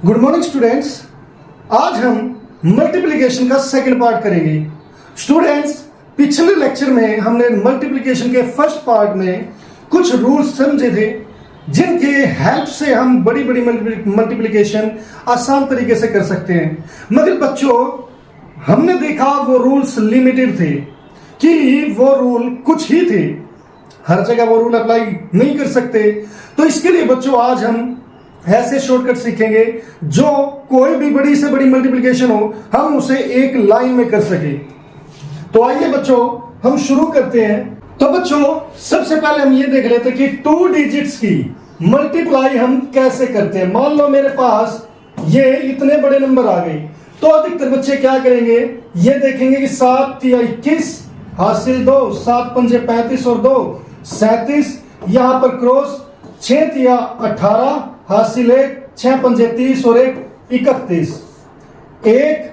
Good morning students. आज हम multiplication का सेकंड पार्ट करेंगे। स्टूडेंट्स, पिछले लेक्चर में हमने मल्टीप्लिकेशन के फर्स्ट पार्ट में कुछ रूल्स समझे थे जिनके हेल्प से हम बड़ी बड़ी मल्टीप्लिकेशन आसान तरीके से कर सकते हैं। मगर बच्चों, हमने देखा वो रूल्स लिमिटेड थे कि वो रूल कुछ ही थे, हर जगह वो रूल अप्लाई नहीं कर सकते। तो इसके लिए बच्चों आज हम ऐसे शॉर्टकट सीखेंगे जो कोई भी बड़ी से बड़ी मल्टीप्लिकेशन हो हम उसे एक लाइन में कर सके। तो आइए बच्चों हम शुरू करते हैं। तो बच्चों सबसे पहले हम ये देख लेते हैं कि 2 डिजिट्स की मल्टीप्लाई हम कैसे करते हैं। मान लो मेरे पास ये इतने बड़े नंबर आ गए, तो अधिकतर बच्चे क्या करेंगे, ये देखेंगे कि 7 या 21 हासिल 2, 7 पंजे 35 और 2 37, यहां पर क्रॉस 6 या 18 हासिल 1, 6 पंजे 30 और 1 31, 1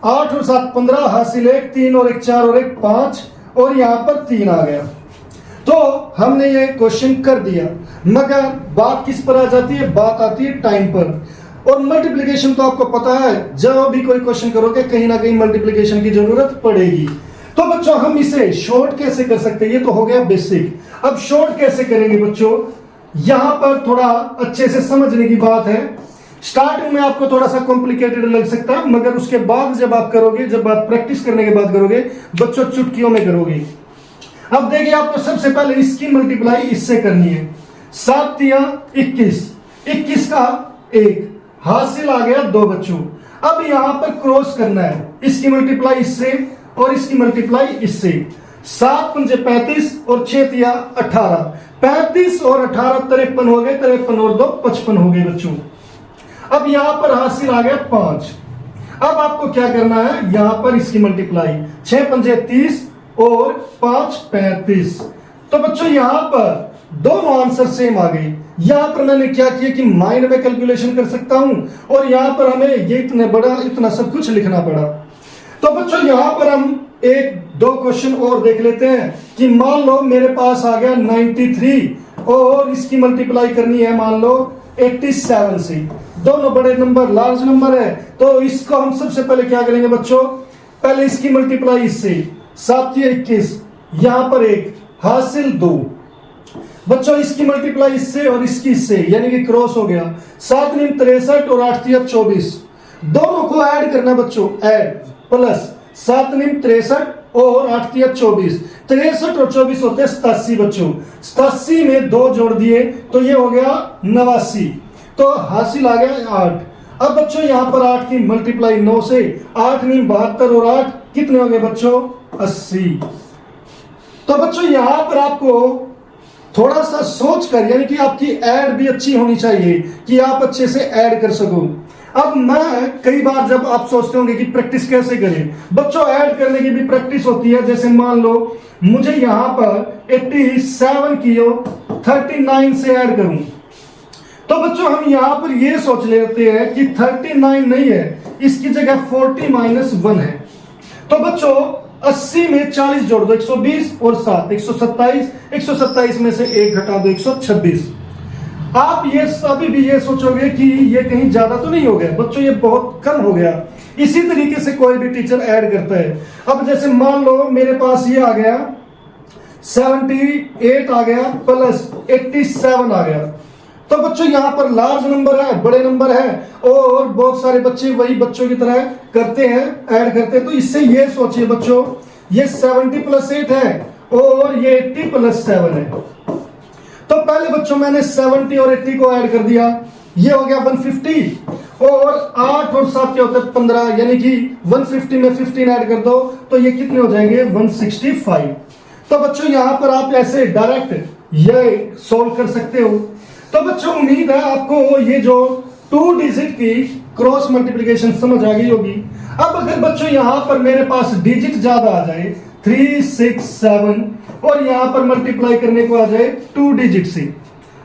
8 और 7 15 हासिल 1, 3 और 1 4 और 1 5 और यहां पर 3 आ गया। तो हमने ये क्वेश्चन कर दिया, मगर बात किस पर आ जाती है, बात आती है टाइम पर। और मल्टीप्लिकेशन तो आपको पता है, जब भी कोई क्वेश्चन करोगे कहीं ना कहीं मल्टीप्लिकेशन की जरूरत पड़ेगी। तो बच्चों हम इसे शॉर्ट कैसे कर सकते हैं, ये तो हो गया बेसिक। अब शॉर्ट कैसे करेंगे बच्चों, यहां पर थोड़ा अच्छे से समझने की बात है। स्टार्टिंग में आपको थोड़ा सा कॉम्प्लिकेटेड लग सकता है, मगर उसके बाद जब आप करोगे, जब आप प्रैक्टिस करने के बाद करोगे बच्चों, चुटकियों में करोगे। अब देखिए, आपको सबसे पहले इसकी मल्टीप्लाई इससे करनी है। 7 या 21, 21 का 1 हासिल आ गया 2 बच्चों। अब यहां पर क्रॉस करना है, इसकी मल्टीप्लाई इससे और इसकी मल्टीप्लाई इससे। 7 पंजे 35 और 6 या 18, 35 और 18 53 हो गए, 53 और 2 55 हो गए बच्चों। अब यहां पर हासिल आ गया 5। अब आपको क्या करना है, यहां पर इसकी मल्टीप्लाई 6 पंजे 30 और 5 35। तो बच्चों यहां पर दोनों आंसर सेम आ गए। यहां पर मैंने क्या किया कि माइंड में कैलकुलेशन कर सकता हूं, और यहां पर हमें ये इतने बड़ा इतना सब कुछ लिखना पड़ा। तो बच्चों यहां पर हम 1-2 क्वेश्चन और देख लेते हैं कि मान लो मेरे पास आ गया 93 और इसकी मल्टीप्लाई करनी है मान लो 87 से। दोनों बड़े नंबर, लार्ज नंबर है, तो इसको हम सबसे पहले क्या करेंगे बच्चों, पहले इसकी मल्टीप्लाई इससे। 7 या 21, यहां पर 1 हासिल 2 बच्चों, इसकी मल्टीप्लाई इससे और इसकी इससे, यानी कि क्रॉस हो गया। 7 9 63 और 8 या 24, दोनों को ऐड करना बच्चों, ऐड प्लस 7 9 63 और 8 या 24, 63 और 24 होते हैं 87 बच्चों। 87 में 2 जोड़ दिए तो ये हो गया 89, तो हासिल आ गया 8। अब बच्चों यहां पर 8 की मल्टीप्लाई 9 से, 8 9 72 और 8 कितने हो गए बच्चों, 80। तो बच्चों यहां पर आपको थोड़ा सा सोच कर, यानी कि आपकी ऐड भी अच्छी होनी चाहिए कि आप अच्छे से ऐड कर सको। अब मैं कई बार, जब आप सोचते होंगे कि प्रैक्टिस कैसे करें, बच्चों ऐड करने की भी प्रैक्टिस होती है। जैसे मान लो मुझे यहां पर 87 की 39 से ऐड करूं, तो बच्चों हम यहां पर ये सोच लेते हैं कि 39 नहीं है, इसकी जगह 40 - 1 है। तो बच्चों 80 में 40 जोड़ दो, 120 और 7 127, 127 में से 1 घटा दो, 126। आप ये अभी भी ये सोचोगे कि ये कहीं ज्यादा तो नहीं हो गया बच्चों, ये बहुत कम हो गया। इसी तरीके से कोई भी टीचर ऐड करता है। अब जैसे मान लो मेरे पास ये आ गया 78 आ गया प्लस 87 आ गया। तो बच्चों यहाँ पर लार्ज नंबर है, बड़े नंबर है, और बहुत सारे बच्चे वही बच्चों की तरह करते हैं, ऐड करते हैं। तो इससे ये सोचिए बच्चों, ये 70 + 8 है और ये 80 + 7 है। तो पहले बच्चों मैंने 70 और 80 को ऐड कर दिया, ये हो गया 150, और 8 और 7 क्या होता है 15, यानी कि 150 में 15 ऐड कर दो तो ये कितने हो जाएंगे 165। तो बच्चों यहां पर आप ऐसे डायरेक्ट ये सोल्व कर सकते हो। तो बच्चों उम्मीद है आपको ये जो 2 डिजिट की क्रॉस मल्टीप्लिकेशन समझ आ गई होगी। अब अगर बच्चों यहां पर मेरे पास डिजिट ज्यादा आ जाए 3 6 7 और यहां पर मल्टीप्लाई करने को आ जाए 2 डिजिट से,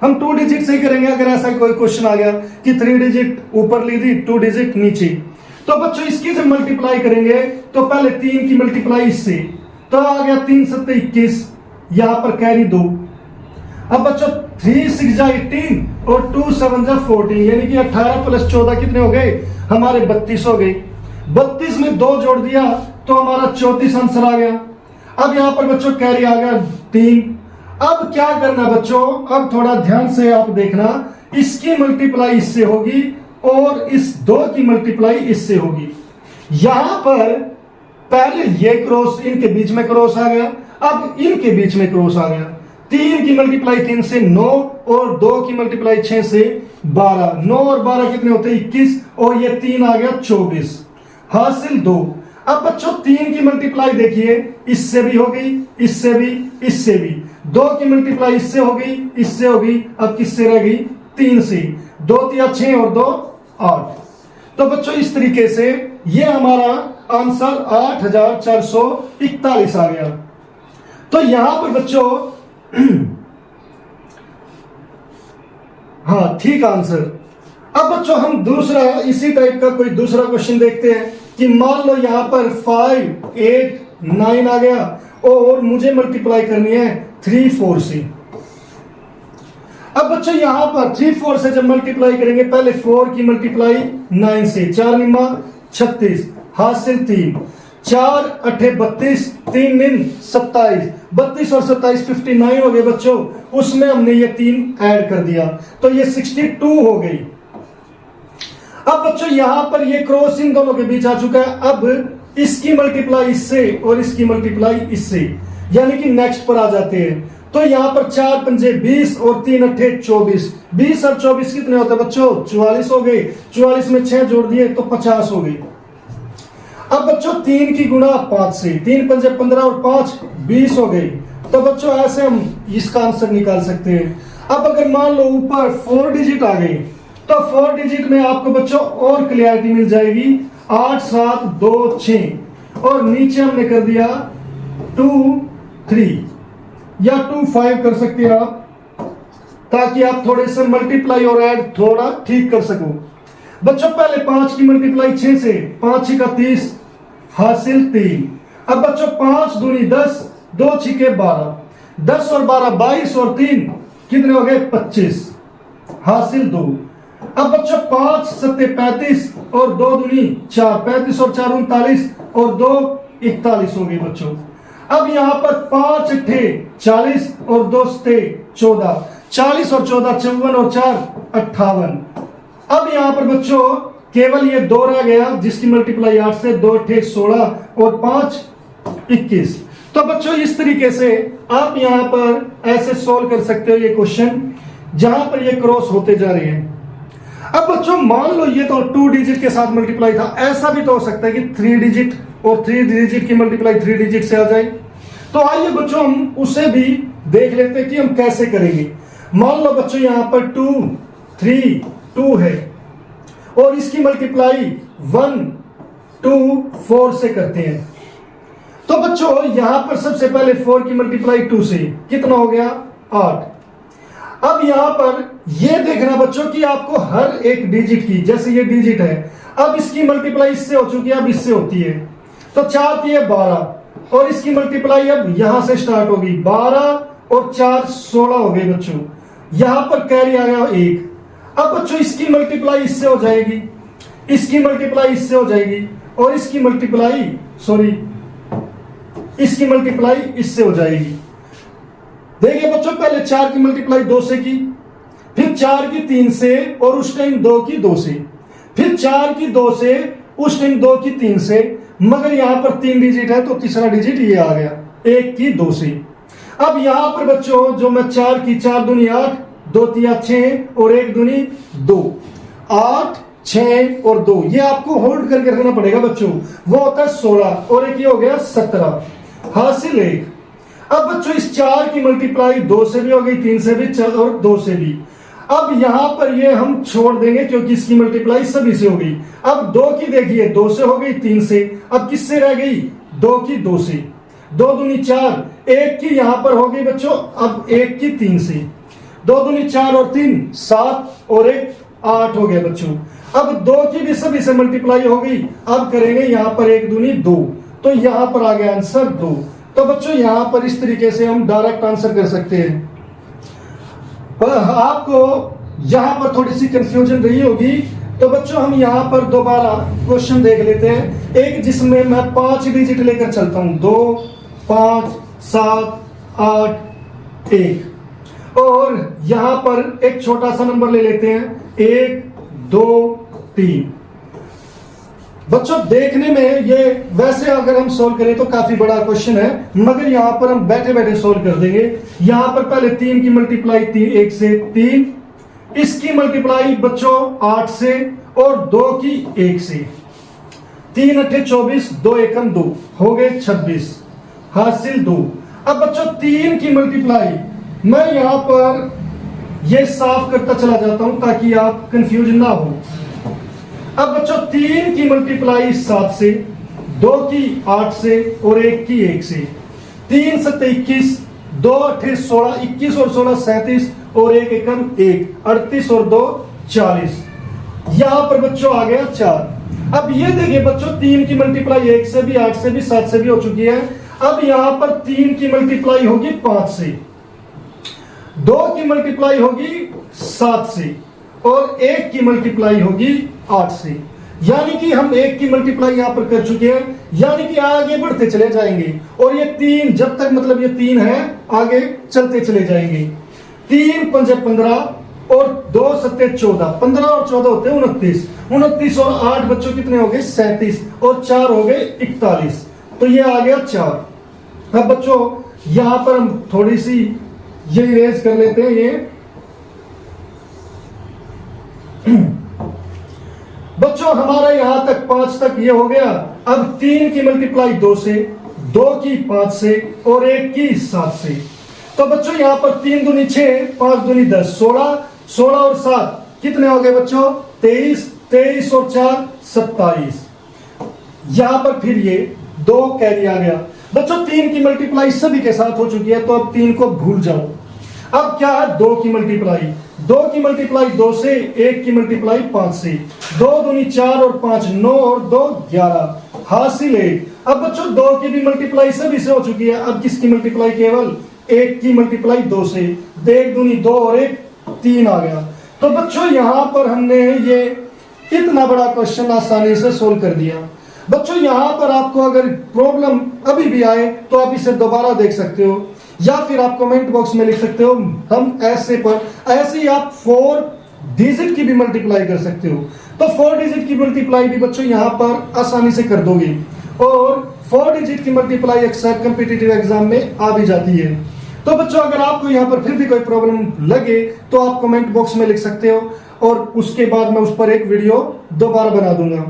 हम 2 डिजिट से ही करेंगे। अगर ऐसा कोई क्वेश्चन आ गया कि 3 डिजिट ऊपर ली थी 2 डिजिट नीचे, तो बच्चों इसकी जब मल्टीप्लाई करेंगे तो पहले 3 की मल्टीप्लाई इससे, तो आ गया 3 7 21, यहां पर कैरी 2। अब बच्चों 3 6 जा 18 और 2 7 जा 14, यानी कि 18 प्लस 14 कितने हो गए हमारे 32 हो गए। 32 में 2 जोड़ दिया तो हमारा 34 आंसर आ गया। अब यहाँ पर बच्चों कैरी आ गया 3। अब क्या करना बच्चों, अब थोड़ा ध्यान से आप देखना, इसकी मल्टीप्लाई इससे होगी और इस 2 की मल्टीप्लाई इससे होगी। यहां पर पहले ये क्रॉस इनके बीच में क्रॉस आ गया, अब इनके बीच में क्रॉस आ गया। 3 की मल्टीप्लाई 3 से 9 और 2 की मल्टीप्लाई 6 से 12। 9 और 12 कितने होते हैं 21 और ये 3 आ गया 24, हासिल 2। अब बच्चों 3 की मल्टीप्लाई देखिए, इससे भी हो गई, इससे भी, इससे भी। 2 की मल्टीप्लाई इससे हो गई, इससे हो गई, अब किससे रह गई 3 से। 2 3 6 और 2 8। तो बच्चों इस तरीके से ये हमारा आंसर 8441 आ गया। तो यहां पर बच्चों हाँ ठीक आंसर। अब बच्चों हम दूसरा इसी टाइप का कोई दूसरा क्वेश्चन देखते हैं कि मान लो यहां पर 5 8 9 आ गया और मुझे मल्टीप्लाई करनी है 3 4 से। अब बच्चों यहां पर 3 4 से जब मल्टीप्लाई करेंगे, पहले 4 की मल्टीप्लाई 9 से, 4 निम्मा 36, हासिल 3, 4 8 32, 3 निम 27, 32 और 27 59 हो गए बच्चों। उसमें हमने ये 3 ऐड कर दिया तो ये 62 हो गई। अब बच्चों यहां पर ये क्रॉस इन दोनों के बीच आ चुका है। अब इसकी मल्टीप्लाई इससे और इसकी मल्टीप्लाई इससे, यानी कि नेक्स्ट पर आ जाते हैं। तो यहां पर 4 पंजे 20 और 3 अट्ठे 24। 20 और 24 कितने होते हैं बच्चों 44 हो गए। 44 में 6 जोड़ दिए तो 50 हो गई। अब बच्चों 3 की गुणा 5 से, 3 पंजे 15 और 5 20 हो गई। तो बच्चों ऐसे हम इसका आंसर निकाल सकते हैं। अब अगर मान लो ऊपर 4 डिजिट आ गई तो 4 डिजिट में आपको बच्चों और क्लियरिटी मिल जाएगी। 8 7 2 6 और नीचे हमने कर दिया 2 3 या 2 5 कर सकते हैं आप, ताकि आप थोड़े से मल्टीप्लाई और ऐड थोड़ा ठीक कर सको। बच्चों पहले 5 की मल्टीप्लाई 6 से, 5 6 का 30, हासिल 3। अब बच्चों 5 दूनी 10, 2 6 12, 10 और 12 22 और 3 कितने हो गए 25, हासिल 2। अब बच्चों 5 7 35 और 2 दूनी 4, 35 और 4 39 और 2 41 हो गई बच्चों। अब यहां पर 5 अट्ठे 40 और 2 सते 14, 40 और 14 54 और 4 58। अब यहां पर बच्चों केवल ये 2 रह गया जिसकी मल्टीप्लाई 8 से, 2 अट्ठे 16 और 5 21। तो बच्चों इस तरीके से आप यहां पर ऐसे सॉल्व कर सकते हो ये क्वेश्चन जहां पर ये क्रॉस होते जा रहे हैं। अब बच्चों मान लो ये तो 2 डिजिट के साथ मल्टीप्लाई था, ऐसा भी तो हो सकता है कि 3 डिजिट और 3 डिजिट की मल्टीप्लाई 3 डिजिट से आ जाए। तो आइए बच्चों हम उसे भी देख लेते हैं कि हम कैसे करेंगे। मान लो बच्चों यहां पर 2 3 2 है और इसकी मल्टीप्लाई 1 2 4 से करते हैं। तो बच्चों यहां पर सबसे पहले 4 की मल्टीप्लाई 2 से कितना हो गया 8। अब यहां पर यह देखना बच्चों कि आपको हर एक डिजिट की, जैसे ये डिजिट है, अब इसकी मल्टीप्लाई इससे हो चुकी है, अब इससे होती है। तो 4 की है 12 और इसकी मल्टीप्लाई अब यहां से स्टार्ट होगी, 12 और 4 16 हो गए बच्चों। यहां पर कैरी आ गया 1। अब बच्चों इसकी मल्टीप्लाई इससे हो जाएगी, इसकी मल्टीप्लाई इससे हो जाएगी और इसकी मल्टीप्लाई इसकी मल्टीप्लाई इससे हो जाएगी। देखिए बच्चों पहले 4 की मल्टीप्लाई 2 से की, फिर 4 की 3 से और उस टाइम 2 की 2 से, फिर 4 की 2 से, उस टाइम 2 की 3 से, मगर यहां पर 3 डिजिट है तो तीसरा डिजिट ये आ गया 1 की 2 से। अब यहां पर बच्चों जो मैं 4 की 4 दूनी 8, 2 तिया 6 और 1 दूनी 2, 8 6 और 2, ये आपको होल्ड करके रखना पड़ेगा बच्चों। वो होता है 16 और एक ये हो गया 17, हासिल 1। अब बच्चों इस 4 की मल्टीप्लाई 2 से भी हो गई, 3 से भी और 2 से भी। अब यहां पर ये हम छोड़ देंगे क्योंकि इसकी मल्टीप्लाई सभी से हो गई। अब 2 की देखिए 2 से हो गई, 3 से, अब किससे रह गई 2 की 2 से, 2 दूनी 4, 1 की यहां पर हो गई बच्चों, अब 1 की 3 से, 2 दूनी 4 और 3 7 और 1 8 हो गया बच्चों। अब 2 की भी सभी से मल्टीप्लाई हो गई, अब करेंगे यहां पर 1 दूनी 2, तो यहां पर आ गया आंसर 2। तो बच्चों यहां पर इस तरीके से हम डायरेक्ट आंसर कर सकते हैं। पर आपको यहाँ पर थोड़ी सी कंफ्यूजन रही होगी, तो बच्चों हम यहाँ पर दोबारा क्वेश्चन देख लेते हैं, एक जिसमें मैं 5 डिजिट लेकर चलता हूं, 2 5 7 8 1, और यहां पर एक छोटा सा नंबर ले लेते हैं 1 2 3। बच्चों देखने में ये वैसे अगर हम सोल्व करें तो काफी बड़ा क्वेश्चन है, मगर यहां पर हम बैठे बैठे सोल्व कर देंगे। यहां पर पहले 3 की मल्टीप्लाई 1 से 3, इसकी मल्टीप्लाई बच्चों 8 से, और 2 की 1 से, 3 8 24, 2 एकम 2 हो गए 26, हासिल 2। अब बच्चों 3 की मल्टीप्लाई मैं यहां पर ये साफ करता चला जाता हूं ताकि आप कंफ्यूज ना हो। अब बच्चों 3 की मल्टीप्लाई 7 से, 2 की 8 से, और 1 की 1 से, 3 7 21, 2 8 16, 21 और 16 37, और 1 एकम 1, 38 और 2 40। यहां पर बच्चों आ गया 4। अब ये देखिए बच्चों 3 की मल्टीप्लाई 1 से भी, 8 से भी, 7 से भी हो चुकी है। अब यहां पर 3 की मल्टीप्लाई होगी 5 से, 2 की मल्टीप्लाई होगी 7 से, और 1 की मल्टीप्लाई होगी 8 से। यानी कि हम 1 की मल्टीप्लाई यहां पर कर चुके हैं, यानी कि आगे बढ़ते चले जाएंगे, और ये 3 जब तक मतलब ये 3 है आगे चलते चले जाएंगे। 3 5 15, और 2 7 14, 15 और 14 होते हैं 29, 29 और 8 बच्चों कितने हो गए 37, और 4 हो गए 41, तो ये आ गया 4। अब बच्चों यहां पर हम थोड़ी सी ये इरेज कर लेते हैं ये बच्चों हमारा यहां तक 5 तक ये हो गया। अब 3 की मल्टीप्लाई 2 से, 2 की 5 से, और 1 की 7 से। तो बच्चों यहां पर 3 दूनी 6, 5 दूनी 10, 16, 16 और 7 कितने हो गए बच्चों 23, 23 और 4 27। यहां पर फिर ये 2 कैरी आ गया। बच्चों 3 की मल्टीप्लाई सभी के साथ हो चुकी है, तो अब 3 को भूल जाओ। अब क्या है 2 की मल्टीप्लाई, 2 की मल्टीप्लाई 2 से, 1 की मल्टीप्लाई 5 से, 2 दूनी 4 और 5 9, और 2 11, हासिल 1। अब बच्चों 2 की भी मल्टीप्लाई सभी से हो चुकी है, अब किसकी मल्टीप्लाई केवल 1 की मल्टीप्लाई 2 से, 1 दूनी 2 और 1 3 आ गया। तो बच्चों यहां पर हमने ये इतना बड़ा क्वेश्चन आसानी से सोल्व कर दिया। बच्चों यहां पर आपको अगर प्रॉब्लम अभी भी आए तो आप इसे दोबारा देख सकते हो, या फिर आप कमेंट बॉक्स में लिख सकते हो। हम ऐसे ही आप 4 डिजिट की भी मल्टीप्लाई कर सकते हो, तो 4 डिजिट की मल्टीप्लाई भी बच्चों यहां पर आसानी से कर दोगे, और 4 डिजिट की मल्टीप्लाई अक्सर कॉम्पिटिटिव एग्जाम में आ भी जाती है। तो बच्चों अगर आपको यहां पर फिर भी कोई प्रॉब्लम लगे तो आप कमेंट बॉक्स में लिख सकते हो, और उसके बाद मैं उस पर एक वीडियो दोबारा बना दूंगा।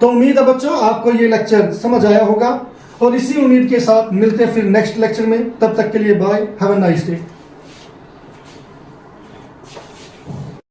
तो उम्मीद है बच्चों आपको ये लेक्चर समझ आया होगा, और इसी उम्मीद के साथ मिलते हैं फिर नेक्स्ट लेक्चर में। तब तक के लिए bye, have a nice day.